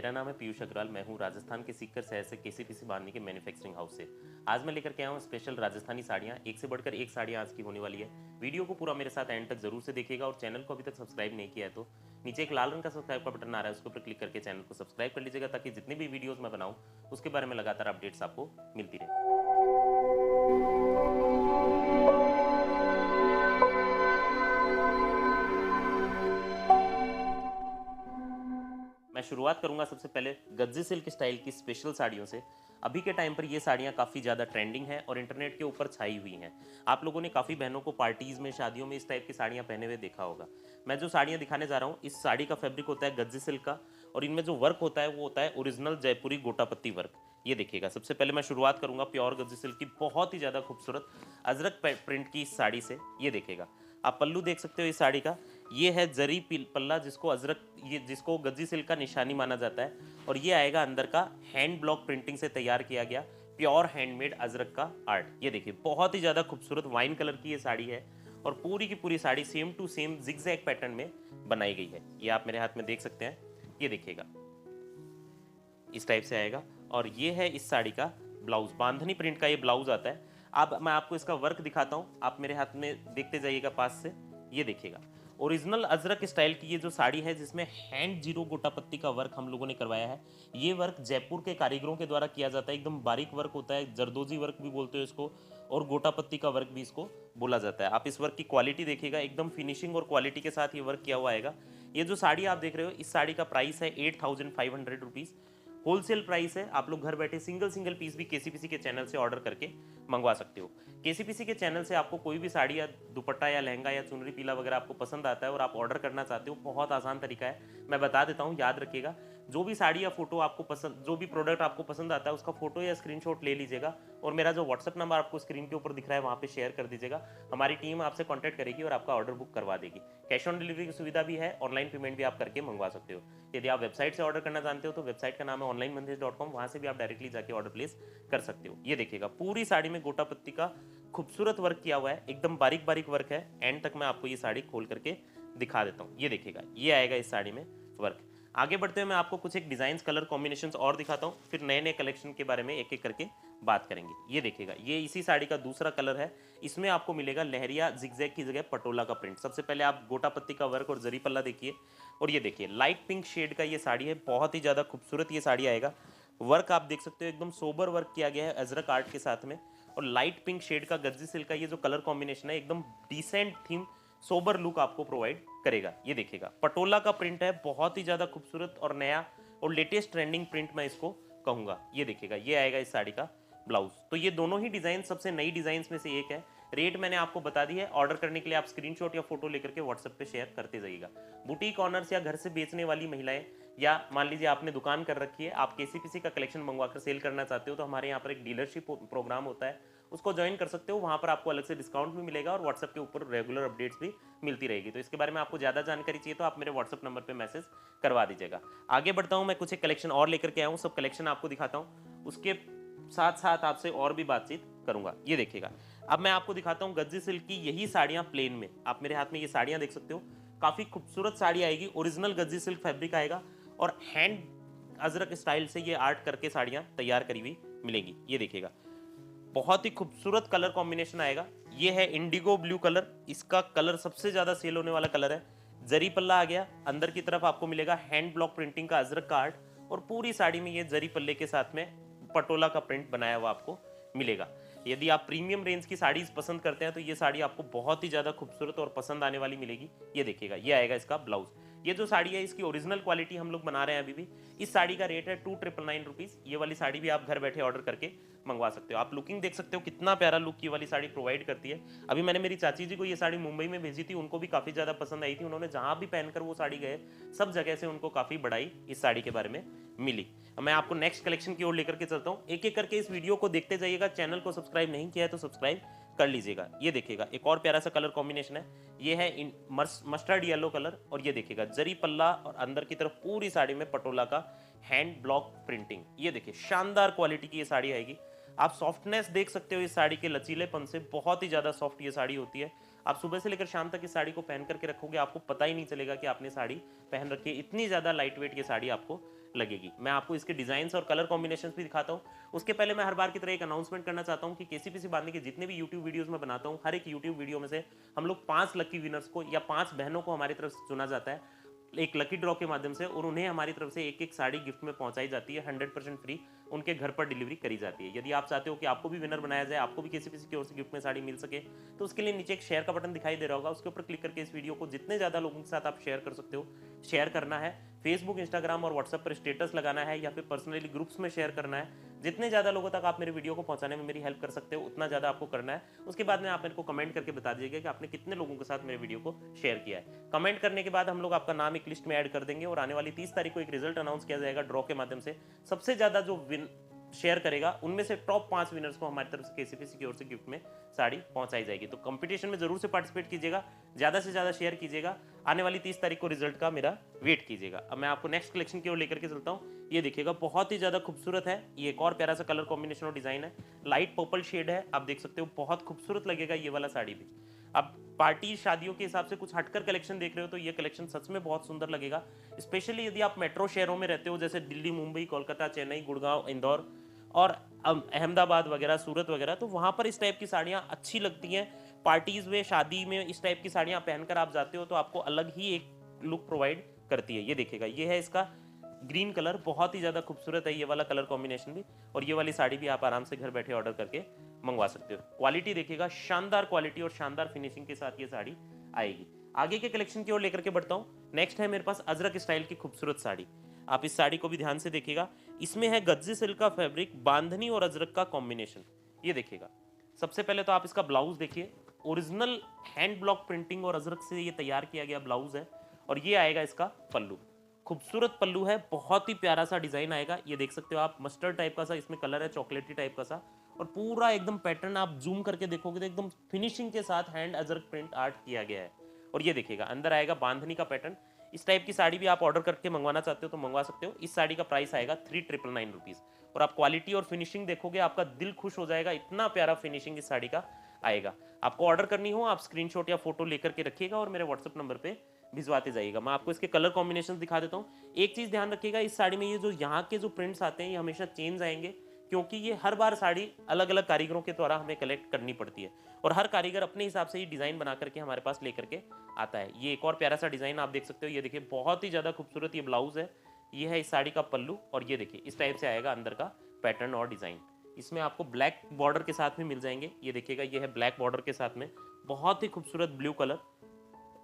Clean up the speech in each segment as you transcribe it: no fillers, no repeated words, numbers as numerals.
मेरा नाम है पीयूष अग्रवाल। मैं हूँ राजस्थान के सीकर शहर से केसीपीसी बांधनी के मैन्युफैक्चरिंग हाउस से। आज मैं लेकर के आया हूँ स्पेशल राजस्थानी साड़ियाँ। एक से बढ़कर एक साड़ियाँ आज की होने वाली है। वीडियो को पूरा मेरे साथ एंड तक जरूर से देखिएगा और चैनल को अभी तक सब्सक्राइब नहीं किया है तो नीचे एक लाल रंग का सब्सक्राइब का बटन आ रहा है, उसके ऊपर क्लिक करके चैनल को सब्सक्राइब कर लीजिएगा ताकि जितनी भी वीडियोज़ मैं बनाऊँ उसके बारे में लगातार अपडेट्स आपको मिलती रहे। मैं शुरुआत करूंगा सबसे पहले गज्जी सिल्क स्टाइल की स्पेशल साड़ियों से। अभी के टाइम पर ये साड़ियाँ काफ़ी ज़्यादा ट्रेंडिंग हैं और इंटरनेट के ऊपर छाई हुई हैं। आप लोगों ने काफ़ी बहनों को पार्टीज़ में, शादियों में इस टाइप की साड़ियाँ पहने हुए देखा होगा। मैं जो साड़ियाँ दिखाने जा रहा हूँ, इस साड़ी का फैब्रिक होता है गज्जी सिल्क का और इनमें जो वर्क होता है वो होता है ओरिजिनल जयपुरी गोटापत्ती वर्क। ये देखिएगा, सबसे पहले मैं शुरुआत करूंगा प्योर गज्जी सिल्क की बहुत ही ज़्यादा खूबसूरत अजरक प्रिंट की इस साड़ी से। ये देखिएगा, आप पल्लू देख सकते हो इस साड़ी का। ये है जरी पल्ला जिसको अजरक, ये जिसको गज्जी सिल्क का निशानी माना जाता है और ये आएगा अंदर का हैंड ब्लॉक प्रिंटिंग से तैयार किया गया प्योर हैंडमेड अजरक का आर्ट। ये देखिए, बहुत ही ज़्यादा खूबसूरत वाइन कलर की ये साड़ी है और पूरी की पूरी sari same to same zigzag pattern में बनाई गई है। ये आप मेरे हाथ में देख सकते हैं। ये देखिएगा, इस टाइप से आएगा और ये है इस साड़ी का ब्लाउज। बांधनी प्रिंट का ये ब्लाउज आता है। अब मैं आपको इसका वर्क दिखाता हूँ, आप मेरे हाथ में देखते जाइएगा पास से। ये देखिएगा, ओरिजिनल अजरक स्टाइल की ये जो साड़ी है जिसमें हैंड जीरो गोटापत्ती का वर्क हम लोगों ने करवाया है। ये वर्क जयपुर के कारीगरों के द्वारा किया जाता है। एकदम बारीक वर्क होता है, जरदोजी वर्क भी बोलते हो इसको और गोटापत्ती का वर्क भी इसको बोला जाता है। आप इस वर्क की क्वालिटी देखिएगा, एकदम फिनिशिंग और क्वालिटी के साथ ये वर्क किया हुआ आएगा। ये जो साड़ी आप देख रहे हो, इस साड़ी का प्राइस है 8500 रुपीज़। होलसेल प्राइस है। आप लोग घर बैठे सिंगल सिंगल पीस भी केसीपीसी के चैनल से ऑर्डर करके मंगवा सकते हो। केसीपीसी के चैनल से आपको कोई भी साड़ी या दुपट्टा या लहंगा या चुनरी पीला वगैरह आपको पसंद आता है और आप ऑर्डर करना चाहते हो, बहुत आसान तरीका है, मैं बता देता हूँ, याद रखिएगा। जो भी साड़ी या फोटो आपको पसंद, जो भी प्रोडक्ट आपको पसंद आता है उसका फोटो या स्क्रीनशॉट ले लीजिएगा और मेरा जो व्हाट्सअप नंबर आपको स्क्रीन के ऊपर दिख रहा है वहाँ पे शेयर कर दीजिएगा। हमारी टीम आपसे कॉन्टैक्ट करेगी और आपका ऑर्डर बुक करवा देगी। कैश ऑन डिलीवरी की सुविधा भी है, ऑनलाइन पेमेंट भी आप करके मंगवा सकते हो। यदि आप वेबसाइट से ऑर्डर करना जानते हो तो वेबसाइट का नाम है onlinemandesh.com, वहाँ से भी आप डायरेक्टली जाके ऑर्डर प्लेस कर सकते हो। ये देखिएगा, पूरी साड़ी में गोटापत्ती का खूबसूरत वर्क किया हुआ है, एकदम बारीक बारीक वर्क है। एंड तक मैं आपको ये साड़ी खोल करके दिखा देता हूँ। ये देखिएगा, ये आएगा इस साड़ी में वर्क। आगे बढ़ते हुए मैं आपको कुछ एक डिजाइन, कलर कॉम्बिनेशंस और दिखाता हूँ, फिर नए नए कलेक्शन के बारे में एक एक करके बात करेंगे। ये देखिएगा, ये इसी साड़ी का दूसरा कलर है। इसमें आपको मिलेगा लहरिया जिगजैग की जगह पटोला का प्रिंट। सबसे पहले आप गोटापत्ती का वर्क और जरी पल्ला देखिए और ये देखिए लाइट पिंक शेड का ये साड़ी है, बहुत ही ज़्यादा खूबसूरत ये साड़ी आएगा। वर्क आप देख सकते हो, एकदम सोबर वर्क किया गया है अजरक आर्ट के साथ में और लाइट पिंक शेड का गज्जी सिल्क का ये जो कलर कॉम्बिनेशन है, एकदम डिसेंट थीम, सोबर लुक आपको प्रोवाइड करेगा। ये देखिएगा, पटोला का प्रिंट है, बहुत ही ज़्यादा खूबसूरत और नया और लेटेस्ट ट्रेंडिंग प्रिंट मैं इसको कहूँगा। ये देखिएगा, ये आएगा इस साड़ी का ब्लाउज। तो ये दोनों ही डिज़ाइन सबसे नई डिज़ाइन में से एक है। रेट मैंने आपको बता दी है। ऑर्डर करने के लिए आप स्क्रीनशॉट या फोटो लेकर के व्हाट्सएप पे शेयर करते जाइएगा। बुटीक ऑनर्स या घर से बेचने वाली महिलाएं, या मान लीजिए आपने दुकान कर रखी है, आप केसीपीसी का कलेक्शन मंगवाकर सेल करना चाहते हो तो हमारे यहाँ पर एक डीलरशिप प्रोग्राम होता है, उसको ज्वाइन कर सकते हो। वहाँ पर आपको अलग से डिस्काउंट भी मिलेगा और व्हाट्सएप के ऊपर रेगुलर अपडेट्स भी मिलती रहेगी। तो इसके बारे में आपको ज़्यादा जानकारी चाहिए तो आप मेरे व्हाट्सएप नंबर पर मैसेज करवा दीजिएगा। आगे बढ़ता हूँ, मैं कुछ एक कलेक्शन और लेकर के आया हूँ, सब कलेक्शन आपको दिखाता हूँ, उसके साथ साथ आपसे और भी बातचीत करूंगा। ये देखिएगा, अब मैं आपको दिखाता हूँ गज्जी सिल्क की यही साड़ियाँ प्लेन में। आप मेरे हाथ में ये साड़ियाँ देख सकते हो, काफ़ी खूबसूरत साड़ी आएगी, ओरिजिनल गज्जी सिल्क फैब्रिक आएगा और हैंड अजरक स्टाइल से ये आर्ट करके साड़ियाँ तैयार करी हुई मिलेंगी। ये देखिएगा, बहुत ही खूबसूरत कलर कॉम्बिनेशन आएगा। ये है इंडिगो ब्लू कलर, इसका कलर सबसे ज़्यादा सेल होने वाला कलर है। जरी पल्ला आ गया, अंदर की तरफ आपको मिलेगा हैंड ब्लॉक प्रिंटिंग का अजरक का आर्ट और पूरी साड़ी में ये जरी पल्ले के साथ में पटोला का प्रिंट बनाया हुआ आपको मिलेगा। यदि आप प्रीमियम रेंज की साड़ीज पसंद करते हैं तो ये साड़ी आपको बहुत ही ज़्यादा खूबसूरत और पसंद आने वाली मिलेगी। ये देखिएगा, ये आएगा इसका ब्लाउज। ये जो साड़ी है इसकी ओरिजिनल क्वालिटी हम लोग बना रहे हैं अभी भी। इस साड़ी का रेट है 2999 रुपीज़। ये वाली साड़ी भी आप घर बैठे ऑर्डर करके मंगवा सकते हो। आप लुकिंग देख सकते हो, कितना प्यारा लुक ये वाली साड़ी प्रोवाइड करती है। अभी मैंने मेरी चाची जी को ये साड़ी मुंबई में भेजी थी, उनको भी काफ़ी ज़्यादा पसंद आई थी। उन्होंने जहाँ भी पहनकर वो साड़ी गए, सब जगह से उनको काफ़ी बड़ाई इस साड़ी के बारे में मिली। मैं आपको नेक्स्ट कलेक्शन की ओर लेकर के चलता हूँ। एक एक करके इस वीडियो को देखते जाइएगा। चैनल को सब्सक्राइब नहीं किया है तो सब्सक्राइब कर लीजिएगा। ये देखिएगा, एक और प्यारा सा कलर कॉम्बिनेशन है, ये है मस्टर्ड येलो कलर और ये देखिएगा जरी पल्ला और अंदर की तरफ पूरी साड़ी में पटोला का हैंड ब्लॉक प्रिंटिंग। ये देखिए, शानदार क्वालिटी की ये साड़ी आएगी। आप सॉफ्टनेस देख सकते हो इस साड़ी के लचीलेपन से, बहुत ही ज़्यादा सॉफ्ट ये साड़ी होती है। आप सुबह से लेकर शाम तक इस साड़ी को पहन करके रखोगे, आपको पता ही नहीं चलेगा कि आपने साड़ी पहन रखी है। इतनी ज़्यादा लाइट वेट ये साड़ी आपको लगेगी। मैं आपको इसके डिज़ाइंस और कलर कॉम्बिनेशंस भी दिखाता हूँ। उसके पहले मैं हर बार की तरह एक अनाउंसमेंट करना चाहता हूँ कि केसीपीसी बांधने के जितने भी यूट्यूब वीडियोज़ मैं बनाता हूँ, हर एक यूट्यूब वीडियो में से हम लोग 5 लकी विनर्स को या 5 बहनों को हमारी तरफ से चुना जाता है एक लकी ड्रॉ के माध्यम से, और उन्हें हमारी तरफ से एक-एक साड़ी गिफ्ट में पहुंचाई जाती है, 100% फ्री उनके घर पर डिलीवरी करी जाती है। यदि आप चाहते हो कि आपको भी विनर बनाया जाए, आपको भी किसी की ओर से गिफ्ट में साड़ी मिल सके, तो उसके लिए नीचे एक शेयर का बटन दिखाई दे रहा होगा, उसके ऊपर क्लिक करके इस वीडियो को जितने ज़्यादा लोगों के साथ आप शेयर कर सकते हो, शेयर करना है। फेसबुक, इंस्टाग्राम और व्हाट्सएप पर स्टेटस लगाना है या फिर पर्सनली ग्रुप्स में शेयर करना है। जितने ज़्यादा लोगों तक आप मेरे वीडियो को पहुंचाने में मेरी हेल्प कर सकते हो, उतना ज़्यादा आपको करना है। उसके बाद में आप मेरे को कमेंट करके बता दीजिएगा कि आपने कितने लोगों के साथ मेरे वीडियो को शेयर किया है। कमेंट करने के बाद हम लोग आपका नाम एक लिस्ट में ऐड कर देंगे और आने वाली 30 तारीख को एक रिजल्ट अनाउंस किया जाएगा ड्रॉ के माध्यम से। सबसे ज़्यादा जो शेयर करेगा उनमें से टॉप 5 विनर्स को हमारी तरफ से केसीपीसी की ओर से गिफ्ट में साड़ी पहुंचाई जाएगी। तो कंपटीशन में जरूर से पार्टिसिपेट कीजिएगा, ज़्यादा से ज़्यादा शेयर कीजिएगा। आने वाली 30 तारीख को रिजल्ट का मेरा वेट कीजिएगा। अब मैं आपको नेक्स्ट कलेक्शन की ओर लेकर के चलता हूँ। ये देखिएगा, बहुत ही ज़्यादा खूबसूरत है। ये एक और प्यारा सा कलर कॉम्बिनेशन और डिज़ाइन है। लाइट पर्पल शेड है, आप देख सकते हो, बहुत खूबसूरत लगेगा ये वाला साड़ी भी। अब पार्टी शादियों के हिसाब से कुछ हटकर कलेक्शन देख रहे हो तो ये कलेक्शन सच में बहुत सुंदर लगेगा। स्पेशली यदि आप मेट्रो शहरों में रहते हो, जैसे दिल्ली, मुंबई, कोलकाता, चेन्नई, गुड़गांव, इंदौर और अहमदाबाद वगैरह, सूरत वगैरह, तो वहाँ पर इस टाइप की साड़ियाँ अच्छी लगती हैं। पार्टीज़ में, शादी में इस टाइप की साड़ियाँ पहनकर आप जाते हो तो आपको अलग ही एक लुक प्रोवाइड करती है। ये देखिएगा, ये है इसका ग्रीन कलर, बहुत ही ज़्यादा खूबसूरत है ये वाला कलर कॉम्बिनेशन भी। और ये वाली साड़ी भी आप आराम से घर बैठे ऑर्डर करके मंगवा सकते हो। क्वालिटी देखिएगा, शानदार क्वालिटी और शानदार फिनिशिंग के साथ ये साड़ी आएगी। आगे के कलेक्शन की ओर लेकर के बढ़ता हूँ। नेक्स्ट है मेरे पास अजरक स्टाइल की खूबसूरत साड़ी। आप इस साड़ी को भी ध्यान से देखिएगा। इसमें है गज्जी सिल्क का फैब्रिक, बांधनी और अजरक का कॉम्बिनेशन। ये देखिएगा, सबसे पहले तो आप इसका ब्लाउज देखिए। ओरिजिनल हैंड ब्लॉक प्रिंटिंग और अजरक से ये तैयार किया गया ब्लाउज है। और ये आएगा इसका पल्लू। खूबसूरत पल्लू है, बहुत ही प्यारा सा डिजाइन आएगा। ये देख सकते हो आप, मस्टर्ड टाइप का सा इसमें कलर है, चॉकलेटी टाइप का सा। और पूरा एकदम पैटर्न आप जूम करके देखोगे तो एकदम फिनिशिंग के साथ हैंड अजरक प्रिंट आर्ट किया गया है। और ये देखिएगा, अंदर आएगा बांधनी का पैटर्न। इस टाइप की साड़ी भी आप ऑर्डर करके मंगवाना चाहते हो तो मंगवा सकते हो। इस साड़ी का प्राइस आएगा 3999 रुपीज़। और आप क्वालिटी और फिनिशिंग देखोगे, आपका दिल खुश हो जाएगा। इतना प्यारा फिनिशिंग इस साड़ी का आएगा। आपको ऑर्डर करनी हो, आप स्क्रीनशॉट या फोटो लेकर के रखिएगा और मेरे व्हाट्सएप नंबर पे भिजवाते जाइएगा। मैं आपको इसके कलर कॉम्बिनेशन दिखा देता हूँ। एक चीज़ ध्यान रखिएगा, इस साड़ी में ये जो यहाँ के जो प्रिंट्स आते हैं ये हमेशा चेंज आएंगे, क्योंकि ये हर बार साड़ी अलग अलग कारीगरों के द्वारा हमें कलेक्ट करनी पड़ती है। और हर कारीगर अपने हिसाब से ही डिज़ाइन बना करके हमारे पास लेकर के आता है। ये एक और प्यारा सा डिज़ाइन आप देख सकते हो। ये देखिए, बहुत ही ज़्यादा खूबसूरत ये ब्लाउज़ है। ये है इस साड़ी का पल्लू। और ये देखिए, इस टाइप से आएगा अंदर का पैटर्न और डिज़ाइन। इसमें आपको ब्लैक बॉर्डर के साथ में मिल जाएंगे। ये देखिएगा, ये है ब्लैक बॉर्डर के साथ में बहुत ही खूबसूरत ब्लू कलर।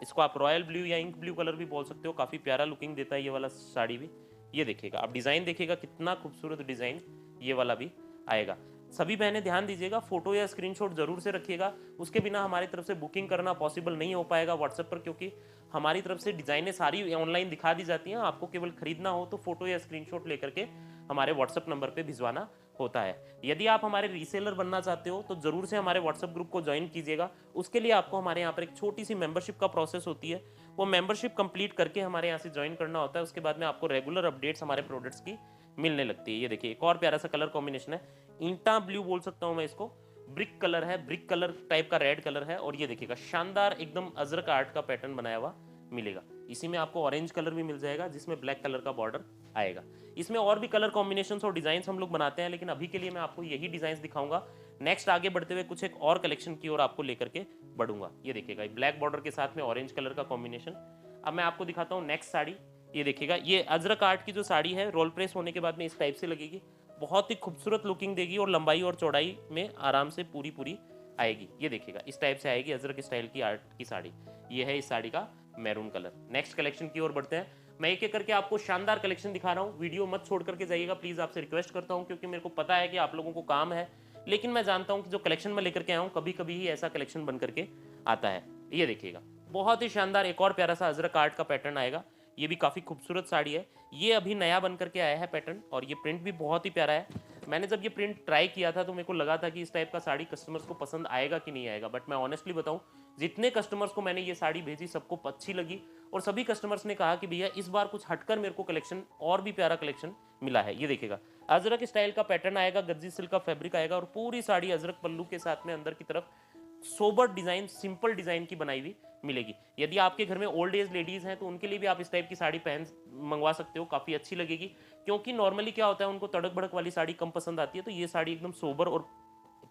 इसको आप रॉयल ब्लू या इंक ब्लू कलर भी बोल सकते हो। काफ़ी प्यारा लुकिंग देता है ये वाला साड़ी भी। ये देखिएगा, आप डिज़ाइन देखिएगा, कितना खूबसूरत डिज़ाइन ये वाला भी आएगा। सभी बहनें ध्यान दीजिएगा, फोटो या स्क्रीनशॉट जरूर से रखिएगा। उसके बिना हमारी तरफ से बुकिंग करना पॉसिबल नहीं हो पाएगा व्हाट्सएप पर, क्योंकि हमारी तरफ से डिज़ाइनें सारी ऑनलाइन दिखा दी जाती हैं। आपको केवल खरीदना हो तो फोटो या स्क्रीनशॉट लेकर के हमारे व्हाट्सएप नंबर पर भिजवाना होता है। यदि आप हमारे रीसेलर बनना चाहते हो तो जरूर से हमारे व्हाट्सएप ग्रुप को ज्वाइन कीजिएगा। उसके लिए आपको हमारे यहाँ पर एक छोटी सी मेंबरशिप का प्रोसेस होती है। वो मेंबरशिप कंप्लीट करके हमारे यहाँ से ज्वाइन करना होता है। उसके बाद में आपको रेगुलर अपडेट्स हमारे प्रोडक्ट्स की मिलने लगती है। ये देखिए, एक और प्यारा सा कलर कॉम्बिनेशन है, ईंटा ब्लू बोल सकता हूँ मैं इसको। ब्रिक कलर है, ब्रिक कलर टाइप का रेड कलर है। और ये देखिएगा, शानदार एकदम अजरक आर्ट का पैटर्न बनाया हुआ मिलेगा। इसी में आपको ऑरेंज कलर भी मिल जाएगा, जिसमें ब्लैक कलर का बॉर्डर आएगा। इसमें और भी कलर कॉम्बिनेशंस और डिजाइन्स हम लोग बनाते हैं, लेकिन अभी के लिए मैं आपको यही डिजाइन्स दिखाऊंगा। नेक्स्ट आगे बढ़ते हुए कुछ एक और कलेक्शन की ओर आपको लेकर के बढ़ूंगा। ये देखिएगा, ब्लैक बॉर्डर के साथ में ऑरेंज कलर का कॉम्बिनेशन। अब मैं आपको दिखाता हूँ नेक्स्ट साड़ी। ये देखिएगा, ये अजरक आर्ट की जो साड़ी है, रोल प्रेस होने के बाद में इस टाइप से लगेगी। बहुत ही खूबसूरत लुकिंग देगी और लंबाई और चौड़ाई में आराम से पूरी पूरी आएगी। ये देखिएगा, इस टाइप से आएगी अजरक स्टाइल की आर्ट की साड़ी। ये है इस साड़ी का मैरून कलर। नेक्स्ट कलेक्शन की ओर बढ़ते हैं। मैं एक एक करके आपको शानदार कलेक्शन दिखा रहा हूँ। वीडियो मत छोड़ करके जाइएगा प्लीज़, आपसे रिक्वेस्ट करता हूँ, क्योंकि मेरे को पता है कि आप लोगों को काम है। लेकिन मैं जानता हूँ कि जो कलेक्शन मैं लेकर के आया हूँ, कभी कभी ही ऐसा कलेक्शन बन करके आता है। ये देखिएगा, बहुत ही शानदार एक और प्यारा सा अजरक आर्ट का पैटर्न आएगा। ये भी काफ़ी खूबसूरत साड़ी है। ये अभी नया बन करके आया है पैटर्न, और ये प्रिंट भी बहुत ही प्यारा है। मैंने जब ये प्रिंट ट्राई किया था तो मेरे को लगा था कि इस टाइप का साड़ी कस्टमर्स को पसंद आएगा कि नहीं आएगा, बट मैं ऑनेस्टली बताऊं, जितने कस्टमर्स को मैंने ये साड़ी भेजी सबको अच्छी लगी। और सभी कस्टमर्स ने कहा कि भैया इस बार कुछ हटकर मेरे को कलेक्शन और भी प्यारा कलेक्शन मिला है। ये देखिएगा, अजरक स्टाइल का पैटर्न आएगा, गज्जी सिल्क का फैब्रिक आएगा और पूरी साड़ी अजरक पल्लू के साथ में अंदर की तरफ सोबर डिजाइन, सिंपल डिजाइन की बनाई हुई मिलेगी। यदि आपके घर में ओल्ड एज लेडीज हैं तो उनके लिए भी आप इस टाइप की साड़ी पहन मंगवा सकते हो, काफी अच्छी लगेगी। क्योंकि नॉर्मली क्या होता है, उनको तड़क भड़क वाली साड़ी कम पसंद आती है, तो ये साड़ी एकदम सोबर और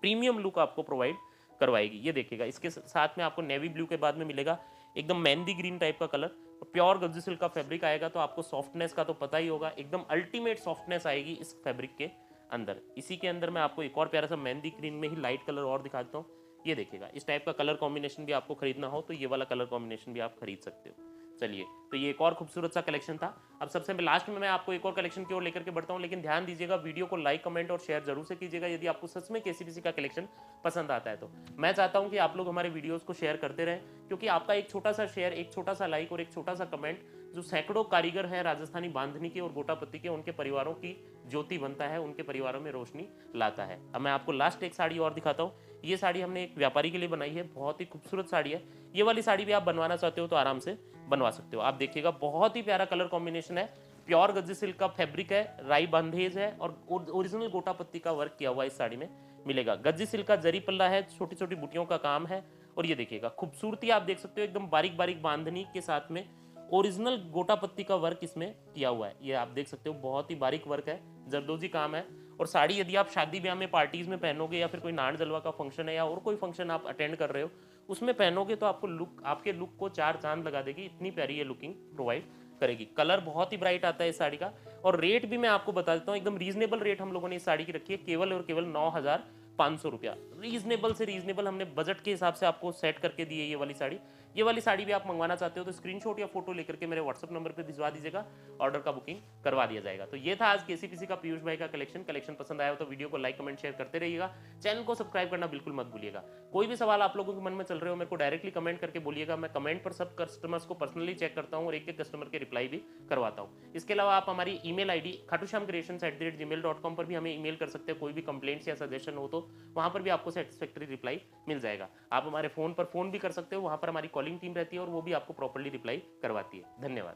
प्रीमियम लुक आपको प्रोवाइड करवाएगी। ये देखिएगा, इसके साथ में आपको नेवी ब्लू के बाद में मिलेगा एकदम मेहंदी ग्रीन टाइप का कलर, प्योर गद्दी सिल्क का फैब्रिक आएगा। तो आपको सॉफ्टनेस का तो पता ही होगा, एकदम अल्टीमेट सॉफ्टनेस आएगी इस फैब्रिक के अंदर। इसी के अंदर मैं आपको एक और प्यारा सा मेहंदी ग्रीन में ही लाइट कलर और दिखाता हूँ। ये देखिएगा, इस टाइप का कलर कॉम्बिनेशन भी आपको खरीदना हो तो ये वाला कलर कॉम्बिनेशन भी आप खरीद सकते हो। चलिए, तो ये एक और खूबसूरत सा कलेक्शन था। अब सबसे लास्ट में मैं आपको एक और कलेक्शन की ओर लेकर के बढ़ता हूँ, लेकिन ध्यान दीजिएगा, वीडियो को लाइक, कमेंट और शेयर जरूर से कीजिएगा यदि आपको सच में केसीपीसी का कलेक्शन पसंद आता है। तो मैं चाहता हूँ कि आप लोग हमारे वीडियोस को शेयर करते रहें, क्योंकि आपका एक छोटा सा शेयर, एक छोटा सा लाइक और एक छोटा सा कमेंट जो सैकड़ों कारीगर हैं राजस्थानी बांधनी के और गोटापत्ती के, उनके परिवारों की ज्योति बनता है, उनके परिवारों में रोशनी लाता है। अब मैं आपको लास्ट एक साड़ी और दिखाता हूँ। ये साड़ी हमने एक व्यापारी के लिए बनाई है, बहुत ही खूबसूरत साड़ी है। ये वाली साड़ी भी आप बनवाना चाहते हो तो आराम से बनवा सकते हो। आप देखिएगा, बहुत ही प्यारा कलर कॉम्बिनेशन है, प्योर गद्दी सिल्क का फैब्रिक है, राई बंधेज है और ओरिजिनल गोटापत्ती का वर्क किया हुआ इस साड़ी में मिलेगा। गद्दी सिल्क का जरी पल्ला है, छोटी छोटी बुटियों का काम है। और ये देखिएगा, खूबसूरती आप देख सकते हो, एकदम बारीक बारीक बांधनी के साथ में ओरिजिनल गोटापत्ती का वर्क इसमें किया हुआ है। ये आप देख सकते हो, बहुत ही बारीक वर्क है, जरदोजी काम है। और साड़ी यदि आप शादी ब्याह में, पार्टीज में पहनोगे, या फिर कोई नाड़ जलवा का फंक्शन है या और कोई फंक्शन आप अटेंड कर रहे हो उसमें पहनोगे, तो आपको लुक, आपके लुक को चार चांद लगा देगी। इतनी प्यारी ये लुकिंग प्रोवाइड करेगी। कलर बहुत ही ब्राइट आता है इस साड़ी का। और रेट भी मैं आपको बता देता हूँ, एकदम रीजनेबल रेट हम लोगों ने इस साड़ी की रखी है, केवल और केवल 9,500 रुपया। रीजनेबल से रीजनेबल हमने बजट के हिसाब से आपको सेट करके दी है ये वाली साड़ी। ये वाली साड़ी भी आप मंगवाना चाहते हो तो स्क्रीनशॉट या फोटो लेकर के मेरे व्हाट्सअप नंबर पे भिजवा दीजिएगा, ऑर्डर का बुकिंग करवा दिया जाएगा। तो ये था आज केसीपीसी का पीयूष भाई का कलेक्शन पसंद आया हो तो वीडियो को लाइक, कमेंट, शेयर करते रहिएगा। चैनल को सब्सक्राइब करना बिल्कुल मत भूलिएगा। कोई भी सवाल आप लोगों के मन में चल रहे हो, मेरे को डायरेक्टली कमेंट करके बोलिएगा। मैं कमेंट पर सब कस्टमर्स को पर्सनली चेक करता हूँ और एक एक कस्टमर के रिप्लाई भी करवाता हूँ। इसके अलावा आप हमारी ईमेल आईडी khatusham.creations@gmail.com पर भी हमें ईमेल कर सकते हैं। कोई भी कंप्लेंट्स या सजेशन हो तो वहां पर भी आपको सेटिस्फैक्टरी रिप्लाई मिल जाएगा। आप हमारे फोन पर फोन भी कर सकते हो, वहां पर हमारी कॉलिंग टीम रहती है और वो भी आपको प्रॉपर्ली रिप्लाई करवाती है। धन्यवाद।